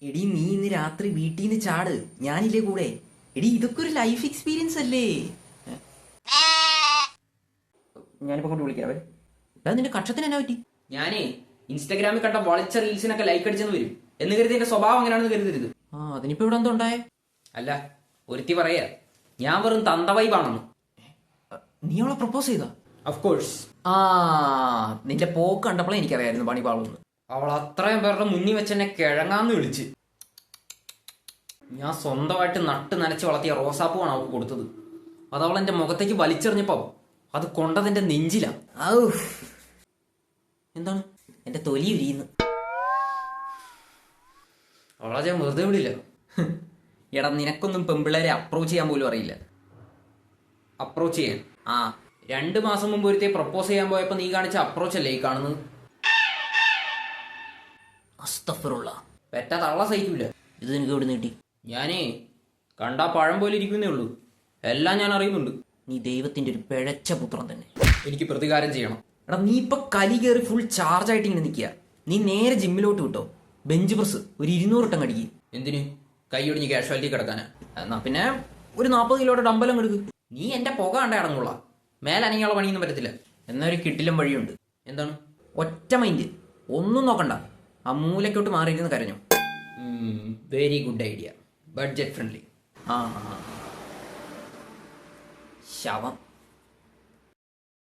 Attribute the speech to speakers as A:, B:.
A: എടി നീ ഇന്ന് രാത്രി വീട്ടിൽ നിന്ന് ചാട്, ഞാനില്ലേ കൂടെ. എടി ഇതൊക്കെ ഒരു ലൈഫ് എക്സ്പീരിയൻസ് അല്ലേ. ഞാനിപ്പോ കൊണ്ട് വിളിക്കാവേ. നിന്റെ കക്ഷത്തിന് എന്നാ പറ്റി?
B: ഞാനേ ഇൻസ്റ്റാഗ്രാമിൽ കണ്ട വളിച്ച റീൽസിനൊക്കെ ലൈക്ക് അടിച്ചെന്ന് വരും എന്ന് കരുതി എന്റെ സ്വഭാവം അങ്ങനെയാണെന്ന് കരുതരുത്.
A: അതിനിപ്പോ ഇവിടെ എന്തോ ഉണ്ടായേ?
B: അല്ല, ഒരുത്തി പറയാ ഞാൻ വെറും തന്ത വൈബാണെന്ന്.
A: നീ അവളെ പ്രപ്പോസ് ചെയ്താ?
B: ഓഫ്കോഴ്സ്.
A: നിന്റെ പോക്ക് കണ്ടപ്പോഴേ എനിക്കറിയായിരുന്നു പണി പാളുന്നു.
B: അവൾ അത്രയും പേരുടെ മുന്നിൽ വെച്ച് എന്നെ കിഴങ്ങാന്ന് വിളിച്ച്. ഞാൻ സ്വന്തമായിട്ട് നട്ട് നനച്ച് വളർത്തിയ റോസാപ്പൂവാണ് അവൾക്ക് കൊടുത്തത്. അത് അവൾ എന്റെ മുഖത്തേക്ക് വലിച്ചെറിഞ്ഞപ്പോ അത് കൊണ്ടതിന്റെ നെഞ്ചിലാ.
A: എന്താണ്? എന്റെ തൊലി ഉരിയുന്നു.
B: അവളെ ഞാൻ വെറുതെ വിടില്ല.
A: എടാ, നിനക്കൊന്നും പെമ്പിള്ളേരെ അപ്രോച്ച് ചെയ്യാൻ പോലും അറിയില്ല.
B: അപ്രോച്ച് ചെയ്യാൻ 2 മാസം മുമ്പ് ഒരുത്തെ പ്രപ്പോസ് ചെയ്യാൻ പോയപ്പോ നീ കാണിച്ച അപ്രോച്ച് അല്ലേ ഈ കാണുന്നത്?
A: അസ്തഗ്ഫിറുല്ലാ.
B: പെറ്റ തള്ള സഹിക്കൂല.
A: ഇത് എനിക്ക് എവിടെ നീട്ടി?
B: ഞാനേ കണ്ടാ പഴം പോലെ ഇരിക്കുന്നേ ഉള്ളൂ, എല്ലാം ഞാൻ അറിയുന്നുണ്ട്.
A: നീ ദൈവത്തിന്റെ ഒരു പിഴച്ച പുത്രം തന്നെ.
B: എനിക്ക് പ്രതികാരം ചെയ്യണം.
A: എടാ, നീ ഇപ്പൊ കലി കയറി ഫുൾ ചാർജ് ആയിട്ട് ഇങ്ങനെ നിൽക്കുക. നീ നേരെ ജിമ്മിലോട്ട് വിട്ടോ. ബെഞ്ച് പ്രസ് ഒരു 200 വട്ടം കടിക്കുക.
B: എന്തിന്? കൈയൊടിഞ്ഞ് കാഷ്വാലിറ്റി കിടക്കാനാ?
A: എന്നാ പിന്നെ ഒരു 40 കിലോയുടെ ഡമ്പലം എടുക്ക്.
B: നീ എന്റെ പുക കണ്ട അടങ്ങുള്ള. മേലനങ്ങിയുള്ള പണിയൊന്നും പറ്റത്തില്ല.
A: എന്നാ ഒരു കിട്ടിലും വഴിയുണ്ട്.
B: എന്താണ്?
A: ഒറ്റ മൈൻഡ്, ഒന്നും നോക്കണ്ട. ആ മൂലക്കോട്ട് മാറിയിരുന്ന് കരഞ്ഞു.
B: Very good idea. Budget friendly.
A: ശവം.